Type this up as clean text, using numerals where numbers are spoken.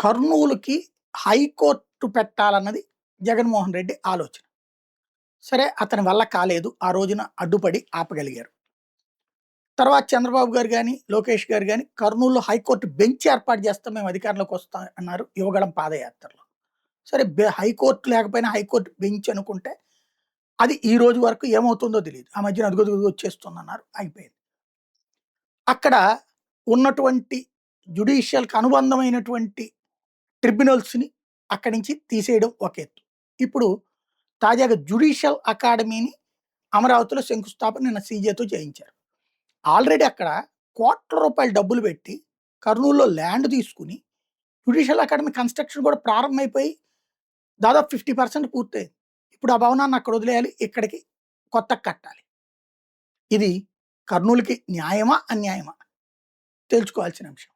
కర్నూలుకి హైకోర్టు పెట్టాలన్నది జగన్మోహన్ రెడ్డి ఆలోచన. సరే అతని వల్ల కాలేదు. ఆ రోజున అడ్డుపడి ఆపగలిగారు. తర్వాత చంద్రబాబు గారు గాని, లోకేష్ గారు గాని కర్నూలులో హైకోర్టు బెంచ్ ఏర్పాటు చేస్తాం మేము అధికారంలోకి వస్తాం అన్నారు యువగళం పాదయాత్రలో. సరే హైకోర్టు లేకపోయినా హైకోర్టు బెంచ్ అనుకుంటే అది ఈ రోజు వరకు ఏమవుతుందో తెలీదు. ఆ మధ్యన అదుగదుగు వచ్చేస్తుందన్నారు. అయిపోయింది. అక్కడ ఉన్నటువంటి జ్యుడిషియల్‌కి అనుబంధమైనటువంటి ట్రిబ్యునల్స్‌ని అక్కడి నుంచి తీసేయడం ఒక ఎత్తు. ఇప్పుడు తాజాగా జ్యుడిషియల్ అకాడమీని అమరావతిలో శంకుస్థాపన నిన్న సీజేతో చేయించారు. ఆల్రెడీ అక్కడ కోట్ల రూపాయలు డబ్బులు పెట్టి కర్నూలులో ల్యాండ్ తీసుకుని జ్యుడిషియల్ అకాడమీ కన్‌స్ట్రక్షన్ కూడా ప్రారంభమైపోయి దాదాపు 50% పూర్తయింది. ఇప్పుడు ఆ భవనాన్ని అక్కడ వదిలేయాలి. ఇక్కడికి కొత్తగా కట్టాలి. ఇది కర్నూలుకి న్యాయమా? అన్యాయమా? తేల్చుకోవాల్సిన అంశం.